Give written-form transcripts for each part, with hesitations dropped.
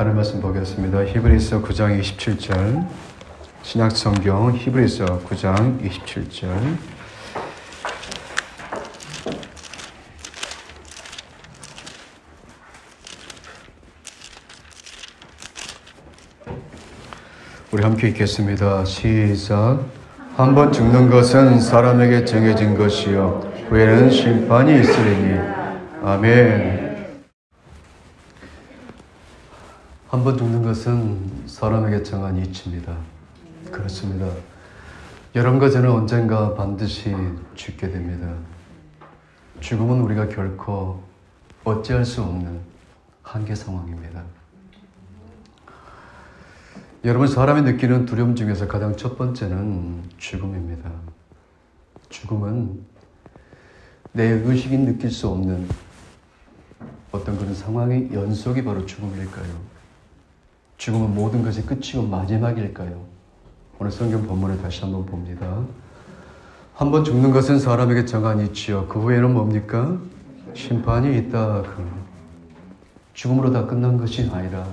하나님 말씀 보겠습니다. 히브리서 9장 27절, 신약성경 히브리서 9장 27절. 우리 함께 읽겠습니다. 시작. 한 번 죽는 것은 사람에게 정해진 것이요 후에는 심판이 있으리니. 아멘. 한 번 죽는 것은 사람에게 정한 이치입니다. 그렇습니다. 여러분과 저는 언젠가 반드시 죽게 됩니다. 죽음은 우리가 결코 어찌할 수 없는 한계 상황입니다. 여러분, 사람이 느끼는 두려움 중에서 가장 첫 번째는 죽음입니다. 죽음은 내 의식이 느낄 수 없는 어떤 그런 상황의 연속이 바로 죽음일까요? 죽음은 모든 것이 끝이고 마지막일까요? 오늘 성경 본문을 다시 한번 봅니다. 한 번 죽는 것은 사람에게 정한 이치요 그 후에는 뭡니까? 심판이 있다. 죽음으로 다 끝난 것이 아니라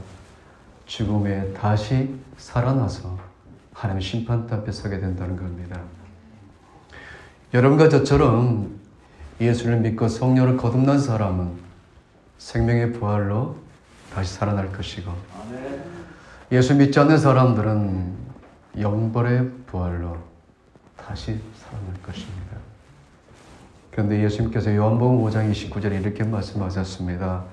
죽음에 다시 살아나서 하나님의 심판 앞에 서게 된다는 겁니다. 여러분과 저처럼 예수를 믿고 성령을 거듭난 사람은 생명의 부활로 다시 살아날 것이고, 예수 믿지 않는 사람들은 영벌의 부활로 다시 살아날 것입니다. 그런데 예수님께서 요한복음 5장 29절에 이렇게 말씀하셨습니다.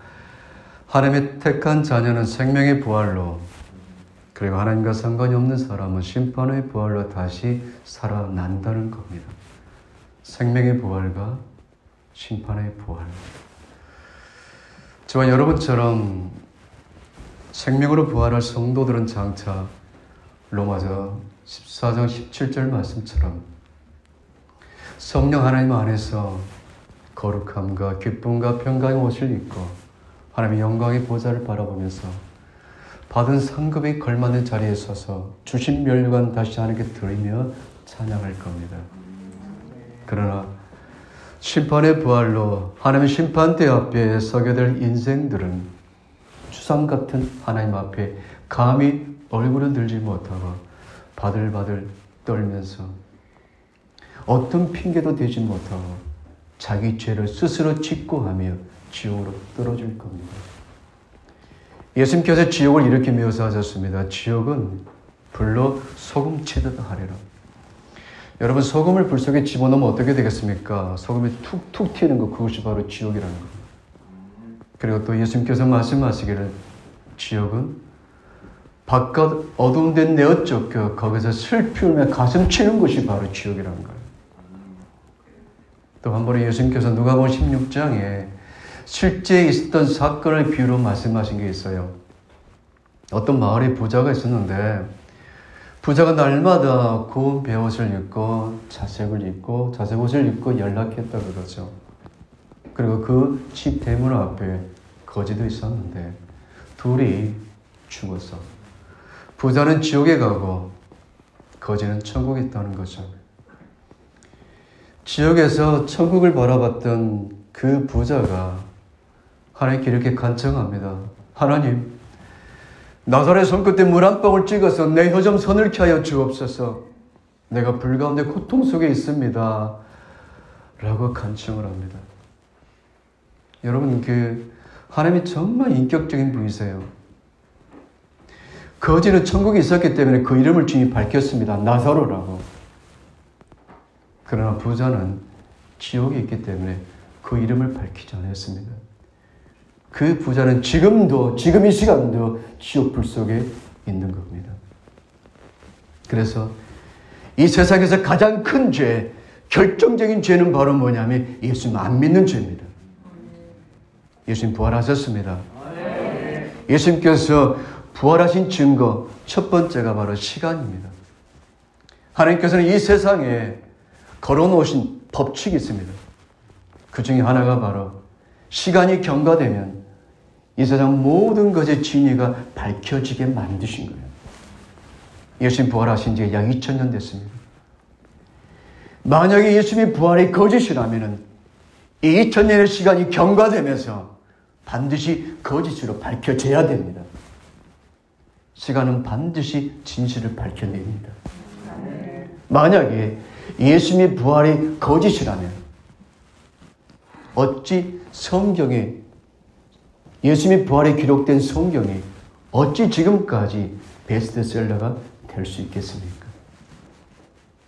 하나님의 택한 자녀는 생명의 부활로, 그리고 하나님과 상관이 없는 사람은 심판의 부활로 다시 살아난다는 겁니다. 생명의 부활과 심판의 부활. 저와 여러분처럼 생명으로 부활할 성도들은 장차 로마서 14장 17절 말씀처럼 성령 하나님 안에서 거룩함과 기쁨과 평강의 옷을 입고 하나님의 영광의 보좌를 바라보면서 받은 상급에 걸맞는 자리에 서서 주신 멸류관 다시 하나님께 드리며 찬양할 겁니다. 그러나 심판의 부활로 하나님의 심판대 앞에 서게 될 인생들은 주상 같은 하나님 앞에 감히 얼굴을 들지 못하고 바들바들 떨면서 어떤 핑계도 대지 못하고 자기 죄를 스스로 짓고 하며 지옥으로 떨어질 겁니다. 예수님께서 지옥을 이렇게 묘사하셨습니다. 지옥은 불로 소금 치듯 하리라. 여러분, 소금을 불 속에 집어넣으면 어떻게 되겠습니까? 소금이 툭툭 튀는 것, 그것이 바로 지옥이라는 겁니다. 그리고 또 예수님께서 말씀하시기를 지옥은 바깥 어두운 데 내어 쫓겨 거기서 슬피 울며 가슴 치는 것이 바로 지옥이라는 거예요. 또 한 번에 예수님께서 누가복음 16장에 실제 있었던 사건을 비유로 말씀하신 게 있어요. 어떤 마을에 부자가 있었는데 부자가 날마다 고운 베옷을 입고 자색을 입고 자색옷을 입고 연락했다 그러죠. 그리고 그 집 대문 앞에 거지도 있었는데 둘이 죽었어. 부자는 지옥에 가고 거지는 천국에 있다는 거죠. 지옥에서 천국을 바라봤던 그 부자가 하나님께 이렇게 간청합니다. 하나님, 나사렛 손끝에 물 한 방울 찍어서 내 혀 좀 서늘케 하여 주옵소서. 내가 불 가운데 고통 속에 있습니다. 라고 간청을 합니다. 여러분, 하나님이 정말 인격적인 분이세요. 거지는 천국에 있었기 때문에 그 이름을 주님이 밝혔습니다. 나사로라고. 그러나 부자는 지옥에 있기 때문에 그 이름을 밝히지 않았습니다. 그 부자는 지금 이 시간도 지옥 불 속에 있는 겁니다. 그래서 이 세상에서 가장 큰 죄, 결정적인 죄는 바로 뭐냐면 예수님 안 믿는 죄입니다. 예수님 부활하셨습니다. 예수님께서 부활하신 증거 첫 번째가 바로 시간입니다. 하나님께서는 이 세상에 걸어놓으신 법칙이 있습니다. 그 중에 하나가 바로 시간이 경과되면 이 세상 모든 것의 진리가 밝혀지게 만드신 거예요. 예수님 부활하신 지 약 2000년 됐습니다. 만약에 예수님이 부활이 거짓이라면 이 2000년의 시간이 경과되면서 반드시 거짓으로 밝혀져야 됩니다. 시간은 반드시 진실을 밝혀냅니다. 만약에 예수님의 부활이 거짓이라면 어찌 성경에 예수님의 부활에 기록된 성경이 어찌 지금까지 베스트셀러가 될 수 있겠습니까?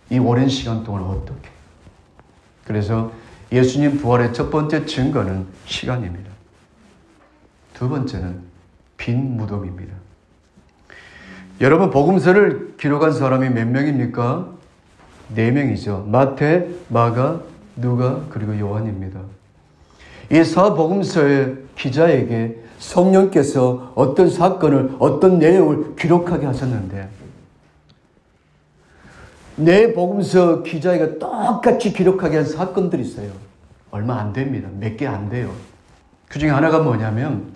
이 오랜 시간 동안 어떻게? 그래서 예수님 부활의 첫 번째 증거는 시간입니다. 두 번째는 빈 무덤입니다. 여러분, 복음서를 기록한 사람이 몇 명입니까? 4명이죠. 마태, 마가, 누가, 그리고 요한입니다. 이 사복음서의 기자에게 성령께서 어떤 사건을, 어떤 내용을 기록하게 하셨는데, 내 복음서 기자에게 똑같이 기록하게 한 사건들이 있어요. 얼마 안 됩니다. 몇 개 안 돼요. 그 중에 하나가 뭐냐면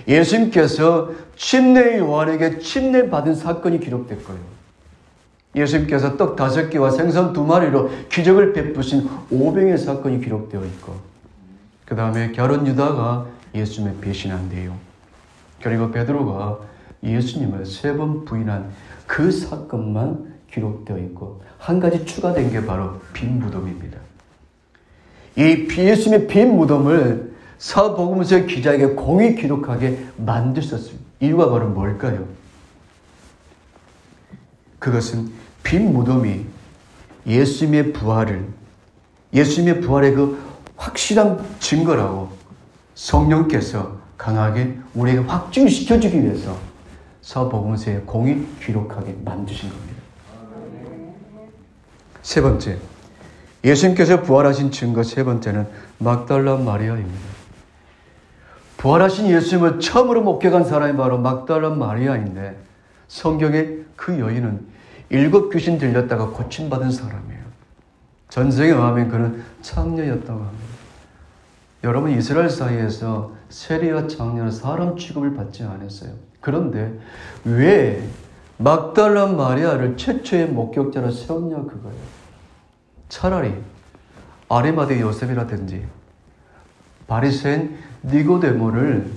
예수님께서 침례 요한에게 침례 받은 사건이 기록됐고요. 예수님께서 떡 5개와 생선 2마리로 기적을 베푸신 오병의 사건이 기록되어 있고, 그 다음에 결혼 유다가 예수님을 배신한 내용, 그리고 베드로가 예수님을 3번 부인한 그 사건만 기록되어 있고, 한 가지 추가된 게 바로 빈 무덤입니다. 이 예수님의 빈 무덤을 사복음서의 기자에게 공히 기록하게 만드셨습니다. 이유가 바로 뭘까요? 그것은 빈 무덤이 예수님의 부활의 그 확실한 증거라고 성령께서 강하게 우리에게 확증시켜주기 위해서 사복음서에 공히 기록하게 만드신 겁니다. 세 번째, 예수님께서 부활하신 증거 세 번째는 막달라 마리아입니다. 부활하신 예수님을 처음으로 목격한 사람이 바로 막달라 마리아인데, 성경에 그 여인은 7 귀신 들렸다가 고침받은 사람이에요. 전생에 의하면 그는 창녀였다고 합니다. 여러분, 이스라엘 사이에서 세리와 창녀는 사람 취급을 받지 않았어요. 그런데 왜 막달라 마리아를 최초의 목격자로 세웠냐 그거예요. 차라리 아리마대 요셉이라든지 바리새인 니고데모를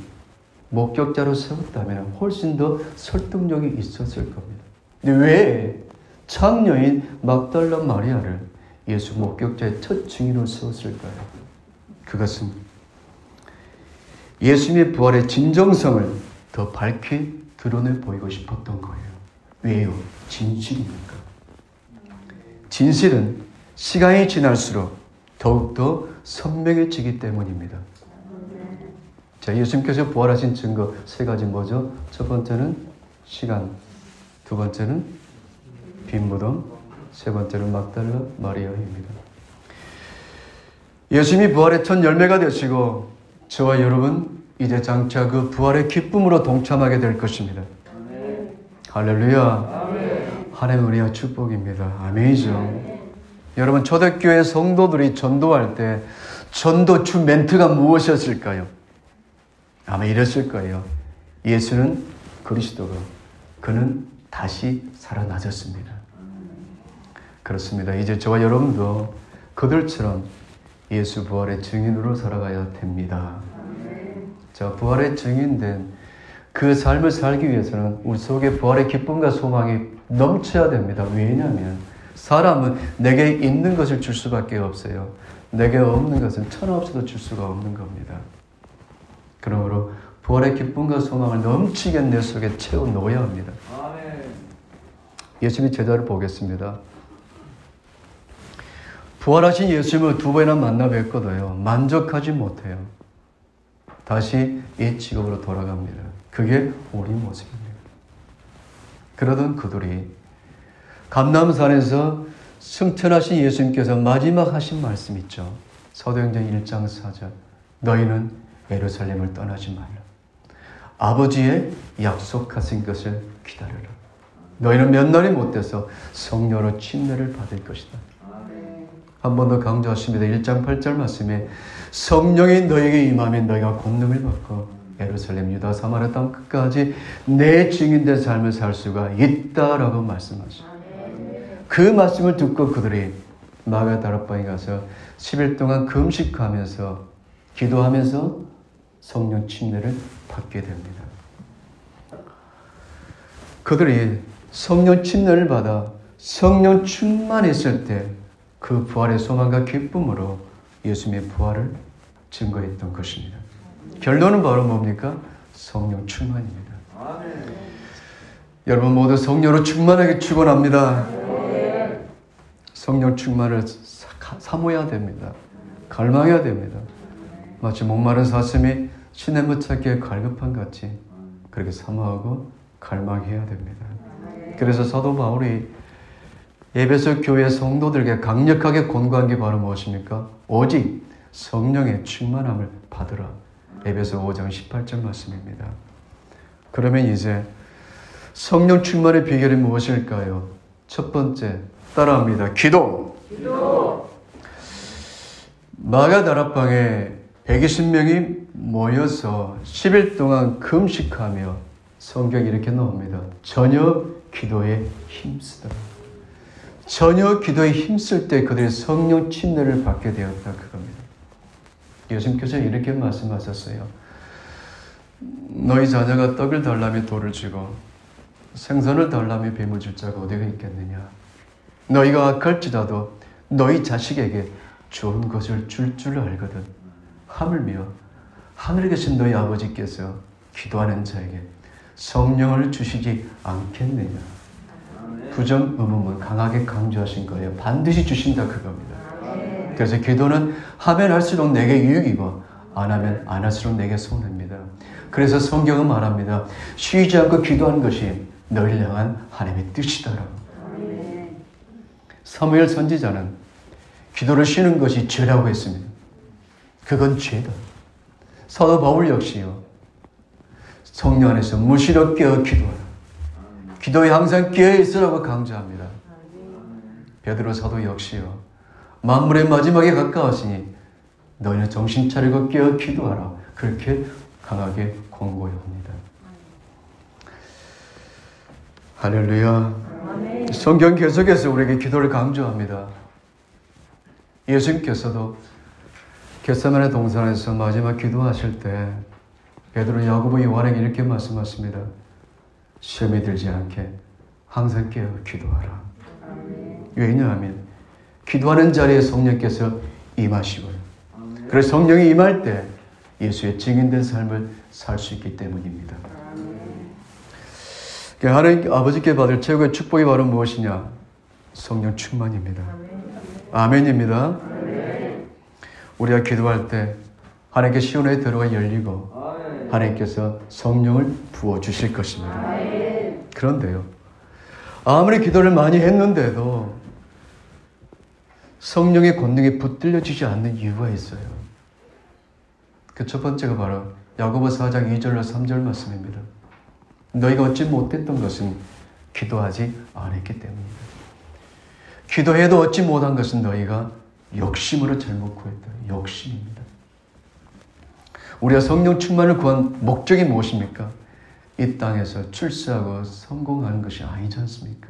목격자로 세웠다면 훨씬 더 설득력이 있었을 겁니다. 근데 왜 창녀인 막달라 마리아를 예수 목격자의 첫 증인으로 세웠을까요? 그것은 예수님의 부활의 진정성을 더 밝히 드러내 보이고 싶었던 거예요. 왜요? 진실이니까. 진실은 시간이 지날수록 더욱더 선명해지기 때문입니다. 자, 예수님께서 부활하신 증거 3가지 뭐죠? 첫 번째는 시간, 두 번째는 빈 무덤, 세 번째는 막달라 마리아입니다. 예수님이 부활의 첫 열매가 되시고 저와 여러분 이제 장차 그 부활의 기쁨으로 동참하게 될 것입니다. 아멘. 할렐루야. 아멘. 하나님의 은혜와 축복입니다. 아멘이죠. 여러분, 초대교회 성도들이 전도할 때 전도 주 멘트가 무엇이었을까요? 아마 이랬을 거예요. 예수는 그리스도가, 그는 다시 살아나셨습니다. 그렇습니다. 이제 저와 여러분도 그들처럼 예수 부활의 증인으로 살아가야 됩니다. 자, 부활의 증인된 그 삶을 살기 위해서는 우리 속에 부활의 기쁨과 소망이 넘쳐야 됩니다. 왜냐하면 사람은 내게 있는 것을 줄 수밖에 없어요. 내게 없는 것은 천하 없어도 줄 수가 없는 겁니다. 그러므로 부활의 기쁨과 소망을 넘치게 내 속에 채워 넣어야 합니다. 예수님의 제자를 보겠습니다. 부활하신 예수님을 2번이나 만나 뵙거든요. 만족하지 못해요. 다시 이 직업으로 돌아갑니다. 그게 우리 모습입니다. 그러던 그들이 감람산에서 승천하신 예수님께서 마지막 하신 말씀 있죠. 사도행전 1장 4절. 너희는 예루살렘을 떠나지 말라. 아버지의 약속하신 것을 기다려라. 너희는 몇 날이 못 돼서 성령으로 침례를 받을 것이다. 한 번 더 강조하십니다. 1장 8절 말씀에 성령이 너에게 임하면 너희가 권능을 받고 예루살렘, 유다, 사마리아 땅 끝까지 내 증인된 삶을 살 수가 있다라고 말씀하십니다. 그 말씀을 듣고 그들이 마가 다락방에 가서 10일 동안 금식하면서 기도하면서 성령 침례를 받게 됩니다. 그들이 성령 침례를 받아 성령 충만했을 때 그 부활의 소망과 기쁨으로 예수님의 부활을 증거했던 것입니다. 결론은 바로 뭡니까? 성령 충만입니다. 여러분 모두 성령으로 충만하게 축원합니다. 성령 충만을 사모해야 됩니다. 갈망해야 됩니다. 마치 목마른 사슴이 시냇물 찾기에 갈급한 같이 그렇게 사모하고 갈망해야 됩니다. 그래서 사도 바울이 에베소 교회 성도들에게 강력하게 권고한 게 바로 무엇입니까? 오직 성령의 충만함을 받으라. 에베소 5장 18절 말씀입니다. 그러면 이제 성령 충만의 비결이 무엇일까요? 첫 번째, 따라합니다. 기도. 마가 다락방에 120명이 모여서 10일 동안 금식하며 성경이 이렇게 나옵니다. 전혀 기도에 힘쓰더라. 전혀 기도에 힘쓸 때 그들이 성령 침례를 받게 되었다 그겁니다. 예수님께서 이렇게 말씀하셨어요. 너희 자녀가 떡을 달라며 돌을 주고 생선을 달라며 뱀을 줄 자가 어디가 있겠느냐. 너희가 악할지라도 너희 자식에게 좋은 것을 줄 줄 알거든. 하물며 하늘에 계신 너희 아버지께서 기도하는 자에게 성령을 주시지 않겠느냐. 부정 의문문 강하게 강조하신 거예요. 반드시 주신다 그겁니다. 그래서 기도는 하면 할수록 내게 유익이고 안 하면 안 할수록 내게 손해입니다. 그래서 성경은 말합니다. 쉬지 않고 기도하는 것이 너희를 향한 하나님의 뜻이다라고. 사무엘 선지자는 기도를 쉬는 것이 죄라고 했습니다. 그건 죄다. 사도 바울 역시요. 성령 안에서 무시로 깨어 기도하라. 기도에 항상 깨어있으라고 강조합니다. 베드로 사도 역시요. 만물의 마지막에 가까웠으니 너희는 정신 차리고 깨어 기도하라. 그렇게 강하게 권고합니다. 할렐루야. 성경 계속해서 우리에게 기도를 강조합니다. 예수님께서도 겟세마네 동산에서 마지막 기도하실 때 베드로, 야고보, 요한에게 이렇게 말씀하십니다. 시험에 들지 않게 항상 깨어 기도하라. 왜냐하면 기도하는 자리에 성령께서 임하시고요. 그래서 성령이 임할 때 예수의 증인된 삶을 살 수 있기 때문입니다. 하나님 아버지께 받을 최고의 축복이 바로 무엇이냐? 성령 충만입니다. 아멘입니다. 우리가 기도할 때 하나님께 시온의 대로가 열리고 하나님께서 성령을 부어주실 것입니다. 그런데요, 아무리 기도를 많이 했는데도 성령의 권능이 붙들려지지 않는 이유가 있어요. 그 첫 번째가 바로 야고보 4장 2절로 3절 말씀입니다. 너희가 얻지 못했던 것은 기도하지 않았기 때문입니다. 기도해도 얻지 못한 것은 너희가 욕심으로 잘못 구했다. 욕심입니다. 우리가 성령 충만을 구한 목적이 무엇입니까? 이 땅에서 출세하고 성공하는 것이 아니지 않습니까?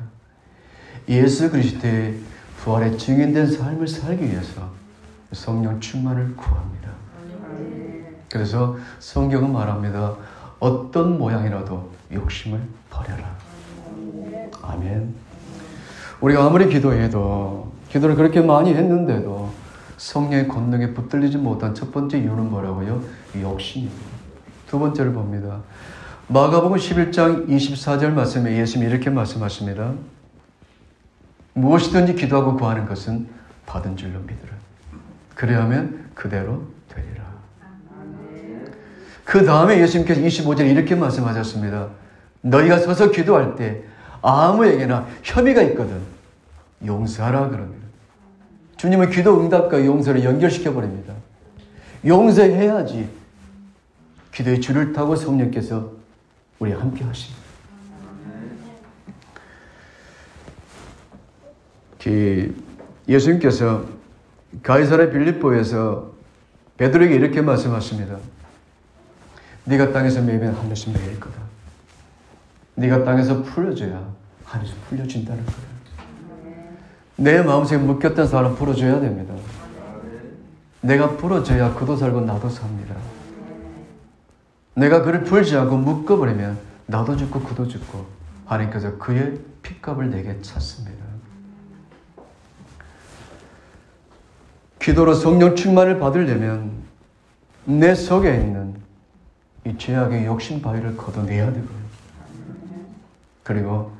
예수 그리스도의 부활의 증인된 삶을 살기 위해서 성령 충만을 구합니다. 그래서 성경은 말합니다. 어떤 모양이라도 욕심을 버려라. 아멘. 우리가 아무리 기도해도, 기도를 그렇게 많이 했는데도 성령의 권능에 붙들리지 못한 첫 번째 이유는 뭐라고요? 욕심입니다. 두 번째를 봅니다. 마가복음 11장 24절 말씀에 예수님이 이렇게 말씀하십니다. 무엇이든지 기도하고 구하는 것은 받은 줄로 믿으라. 그래야면 그대로 되리라. 그 다음에 예수님께서 25절에 이렇게 말씀하셨습니다. 너희가 서서 기도할 때 아무에게나 혐의가 있거든 용서하라 그럽니다. 주님은 기도 응답과 용서를 연결시켜버립니다. 용서해야지 기도의 줄을 타고 성령께서 우리와 함께 하십니다. 예수님께서 가이사랴 빌립보에서 베드로에게 이렇게 말씀하십니다. 네가 땅에서 매이면 하늘에서 매일 거다. 네가 땅에서 풀어줘야 하늘에서 풀려진다는 거예요. 내 마음속에 묶였던 사람 풀어줘야 됩니다. 내가 풀어줘야 그도 살고 나도 삽니다. 내가 그를 풀지 않고 묶어버리면 나도 죽고 그도 죽고 하나님께서 그의 핏값을 내게 찾습니다. 기도로 성령 충만을 받으려면 내 속에 있는 이 죄악의 욕심 바위를 걷어내야 되고요. 그리고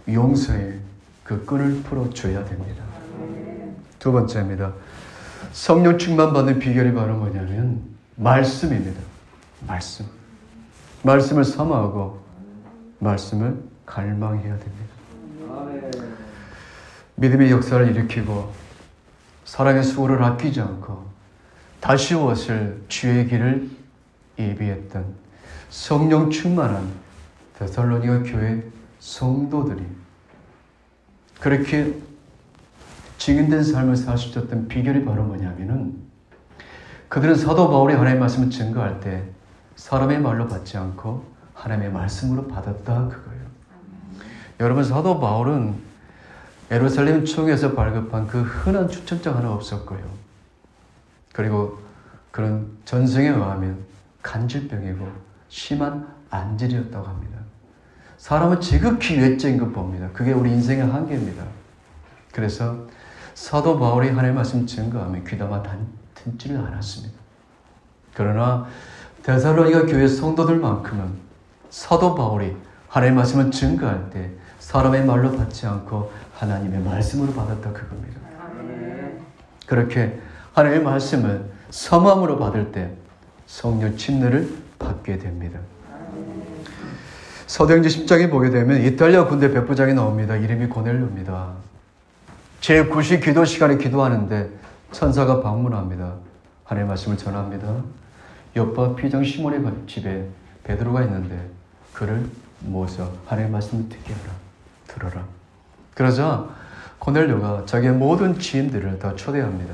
용서의 그 끈을 풀어줘야 됩니다. 두 번째입니다. 성령 충만 받는 비결이 바로 뭐냐면 말씀입니다. 말씀을 사모하고 말씀을 갈망해야 됩니다. 믿음의 역사를 일으키고 사랑의 수고를 아끼지 않고 다시 오실 주의 길을 예비했던 성령 충만한 데살로니가 교회 성도들이 그렇게 증인된 삶을 살 수 있었던 비결이 바로 뭐냐면은 그들은 사도 바울이 하나님의 말씀을 증거할 때 사람의 말로 받지 않고 하나님의 말씀으로 받았다 그거예요. 여러분, 사도 바울은 예루살렘 총에서 발급한 그 흔한 추천장 하나 없었고요. 그리고 그런 전승에 의하면 간질병이고 심한 안질이었다고 합니다. 사람은 지극히 외적인 것 봅니다. 그게 우리 인생의 한계입니다. 그래서 사도 바울이 하나님의 말씀 증거하면 귀담아 듣지를 않았습니다. 그러나 데살로니가 교회 성도들만큼은 사도 바울이 하나님의 말씀을 증거할 때 사람의 말로 받지 않고 하나님의 말씀으로 받았다 그겁니다. 그렇게 하나님의 말씀을 사모함으로 받을 때 성령 침례를 받게 됩니다. 사도행전 10장에 보게 되면 이탈리아 군대 백부장이 나옵니다. 이름이 고넬료입니다. 제9시 기도 시간에 기도하는데 천사가 방문합니다. 하나님의 말씀을 전합니다. 요파 피장 시몬의 집에 베드로가 있는데 그를 모셔 하나님의 말씀을 듣게 하라. 들어라. 그러자 고넬료가 자기의 모든 지인들을 다 초대합니다.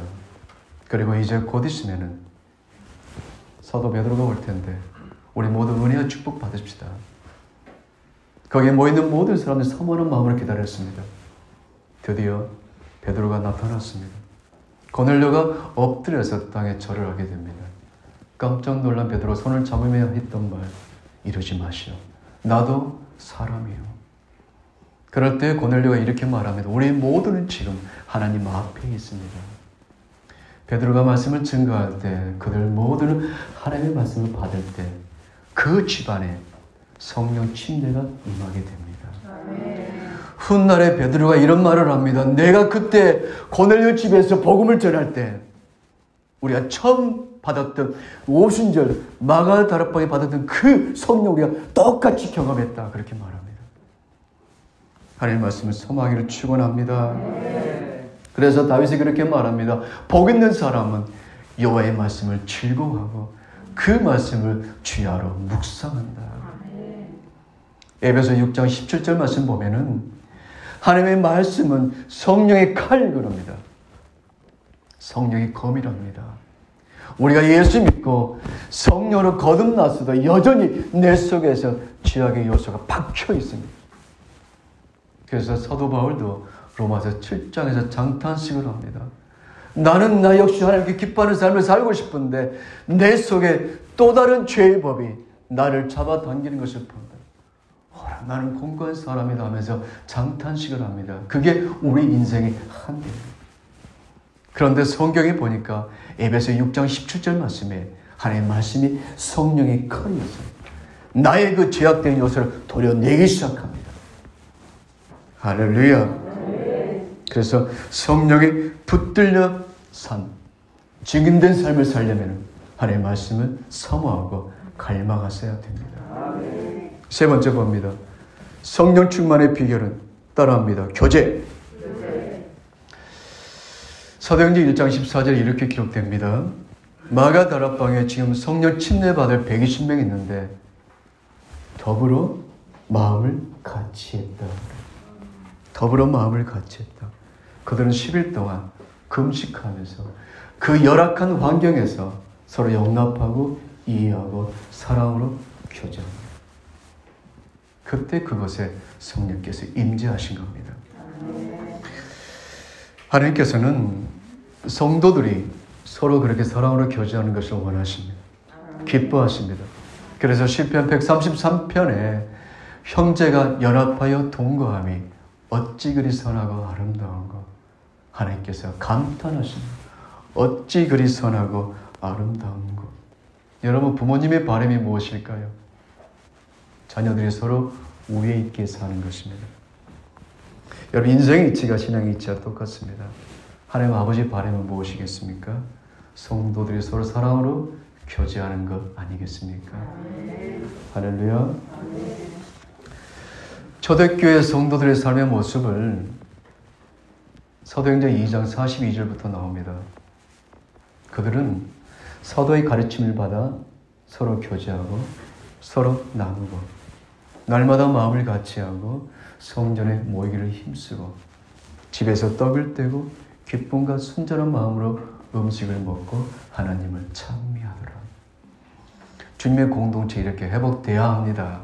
그리고 이제 곧 있으면은 사도 베드로가 올 텐데 우리 모두 은혜와 축복 받으십시다. 거기에 모이는 모든 사람들이 사모하는 마음으로 기다렸습니다. 드디어 베드로가 나타났습니다. 고넬료가 엎드려서 땅에 절을 하게 됩니다. 깜짝 놀란 베드로 손을 잡으며 했던 말, 이러지 마시오. 나도 사람이요. 그럴 때 고넬료가 이렇게 말합니다. 우리 모두는 지금 하나님 앞에 있습니다. 베드로가 말씀을 증거할 때 그들 모두는 하나님의 말씀을 받을 때 그 집안에 성령 침례가 임하게 됩니다. 훗날에 베드로가 이런 말을 합니다. 내가 그때 고넬료 집에서 복음을 전할 때 우리가 처음 받았던 오순절 마가 다락방에 받았던 그 성령 우리가 똑같이 경험했다. 그렇게 말합니다. 하나님의 말씀을 사모하기를 축원합니다. 그래서 다윗이 그렇게 말합니다. 복 있는 사람은 여호와의 말씀을 즐거워하고 그 말씀을 주야로 묵상한다. 에베소 6장 17절 말씀 보면은 하나님의 말씀은 성령의 칼 그럽니다. 성령의 검이랍니다. 우리가 예수 믿고 성령으로 거듭났어도 여전히 내 속에서 죄악의 요소가 박혀 있습니다. 그래서 사도 바울도 로마서 7장에서 장탄식을 합니다. 나는 나 역시 하나님께 기뻐하는 삶을 살고 싶은데 내 속에 또 다른 죄의 법이 나를 잡아당기는 것을 본다. 나는 공고한 사람이다 하면서 장탄식을 합니다. 그게 우리 인생의 한계입니다. 그런데 성경에 보니까 에베소 6장 17절 말씀에 하나님의 말씀이 성령의 칼이어서 나의 그 죄악된 요소를 도려내기 시작합니다. 할렐루야. 그래서 성령에 붙들려 산 증인된 삶을 살려면 하나님의 말씀을 사모하고 갈망하셔야 됩니다. 세 번째 봅니다. 성령 충만의 비결은 따라합니다. 교제. 사도행전 1장 14절에 이렇게 기록됩니다. 마가 다락방에 지금 성령 침례 받을 120명 있는데 더불어 마음을 같이 했다. 더불어 마음을 같이 했다. 그들은 10일 동안 금식하면서 그 열악한 환경에서 서로 용납하고 이해하고 사랑으로 교제합니다. 그때 그곳에 성령께서 임재하신 겁니다. 하나님께서는 성도들이 서로 그렇게 사랑으로 교제하는 것을 원하십니다. 기뻐하십니다. 그래서 시편 133편에 형제가 연합하여 동거함이 어찌 그리 선하고 아름다운가. 하나님께서 감탄하십니다. 어찌 그리 선하고 아름다운가. 여러분, 부모님의 바람이 무엇일까요? 자녀들이 서로 우애 있게 사는 것입니다. 여러분, 인생의 이치가 신앙의 이치와 똑같습니다. 하나님 아버지 바람은 무엇이겠습니까? 성도들이 서로 사랑으로 교제하는 것 아니겠습니까? 할렐루야. 초대교회 성도들의 삶의 모습을 사도행전 2장 42절부터 나옵니다. 그들은 사도의 가르침을 받아 서로 교제하고 서로 나누고 날마다 마음을 같이하고 성전에 모이기를 힘쓰고 집에서 떡을 떼고 기쁨과 순전한 마음으로 음식을 먹고 하나님을 찬미하더라. 주님의 공동체 이렇게 회복돼야 합니다.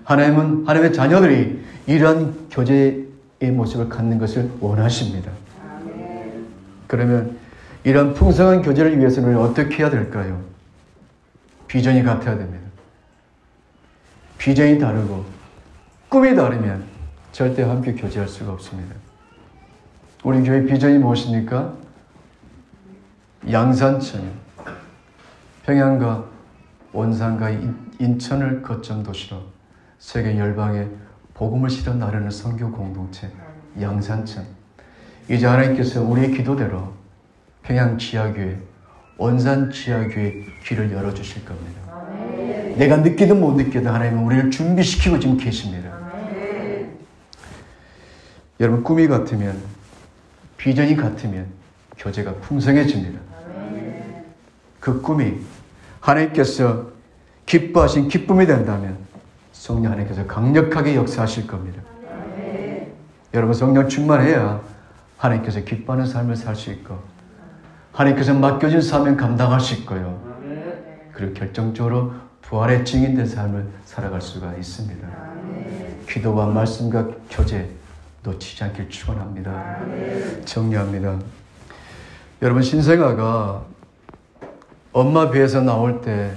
하나님은 하나님의 자녀들이 이러한 교제의 모습을 갖는 것을 원하십니다. 그러면 이러한 풍성한 교제를 위해서는 어떻게 해야 될까요? 비전이 같아야 됩니다. 비전이 다르고 꿈이 다르면 절대 함께 교제할 수가 없습니다. 우리 교회 비전이 무엇입니까? 양산천, 평양과 원산과 인천을 거점 도시로 세계 열방에 복음을 실어 나르는 선교 공동체 양산천. 이제 하나님께서 우리의 기도대로 평양 지하교회, 원산 지하교회 길을 열어주실 겁니다. 내가 느끼든 못 느끼든 하나님은 우리를 준비시키고 지금 계십니다. 여러분, 꿈이 같으면, 비전이 같으면 교제가 풍성해집니다. 그 꿈이 하나님께서 기뻐하신 기쁨이 된다면 성령 하나님께서 강력하게 역사하실 겁니다. 여러분, 성령 충만해야 하나님께서 기뻐하는 삶을 살 수 있고 하나님께서 맡겨진 사명 감당할 수 있고요. 그리고 결정적으로 부활의 증인된 삶을 살아갈 수가 있습니다. 기도와 말씀과 교제 놓치지 않길 축원합니다. 정리합니다. 여러분, 신생아가 엄마 배에서 나올 때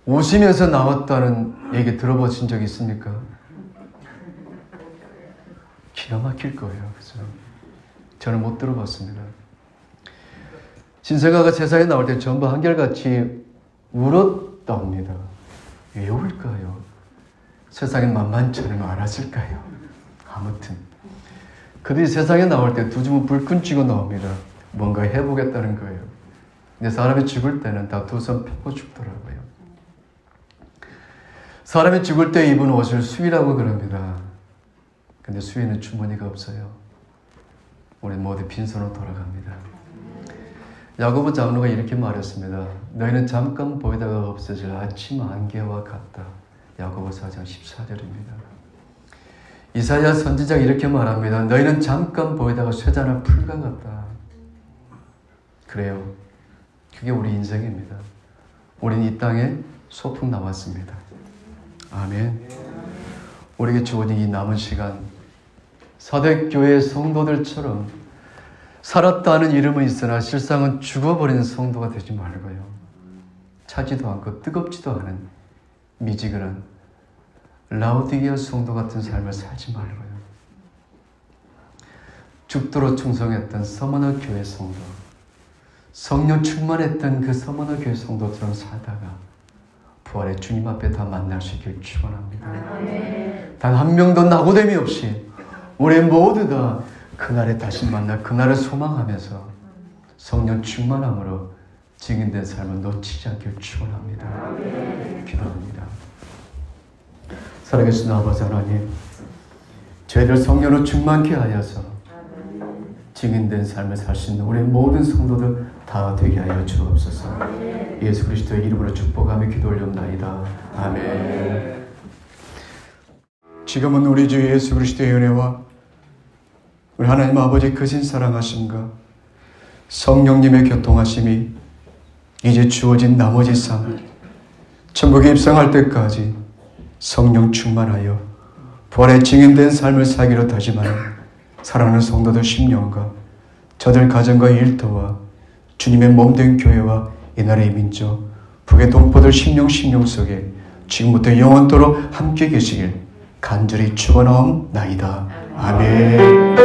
웃으면서 나왔다는 얘기 들어보신 적 있습니까? 기가 막힐 거예요. 그래서 저는 못 들어봤습니다. 신생아가 세상에 나올 때 전부 한결같이 울었답니다. 왜 울까요? 세상에 만만치 않은 거 알았을까요? 아무튼 그들이 세상에 나올 때 두 주먹 불끈 쥐고 나옵니다. 뭔가 해보겠다는 거예요. 근데 사람이 죽을 때는 다 두 손 펴고 죽더라고요. 사람이 죽을 때 입은 옷을 수의라고 그럽니다. 근데 수의는 주머니가 없어요. 우리 모두 빈손으로 돌아갑니다. 야고보 장로가 이렇게 말했습니다. 너희는 잠깐 보이다가 없어질 아침 안개와 같다. 야고보 4장 14절입니다. 이사야 선지자가 이렇게 말합니다. 너희는 잠깐 보이다가 쇠자나 풀과 같다. 그래요. 그게 우리 인생입니다. 우리는 이 땅에 소풍 나왔습니다. 아멘. 우리에게 주어진 이 남은 시간, 사대교회 성도들처럼 살았다는 이름은 있으나 실상은 죽어버린 성도가 되지 말고요. 차지도 않고 뜨겁지도 않은 미지근한 라오디게아 성도 같은 삶을 살지 말고요. 죽도록 충성했던 서머너 교회 성도, 성령 충만했던 그 서머너 교회 성도처럼 살다가 부활의 주님 앞에 다 만날 수 있길 축원합니다. 단 한 명도 낙오됨이 없이 우리 모두 다 그날에 다시 만날 그날을 소망하면서 성령 충만함으로 증인된 삶을 놓치지 않길 축원합니다. 기도합니다. 살아계신 아버지 하나님, 저희들 성령으로 충만케 하여서 증인된 삶을 살 수 있는 우리 모든 성도들 다 되게 하여 주옵소서. 예수 그리스도의 이름으로 축복하며 기도 올려옵나이다. 아멘. 지금은 우리 주 예수 그리스도의 은혜와 우리 하나님 아버지 크신 사랑하심과 성령님의 교통하심이 이제 주어진 나머지 삶, 천국에 입성할 때까지 성령 충만하여 부활의 증인된 삶을 살기로 다짐하는 사랑하는 성도들 심령과 저들 가정과 일터와 주님의 몸된 교회와 이 나라의 민족, 북의 동포들 심령 속에 지금부터 영원토록 함께 계시길 간절히 축원하옵나이다. 아멘.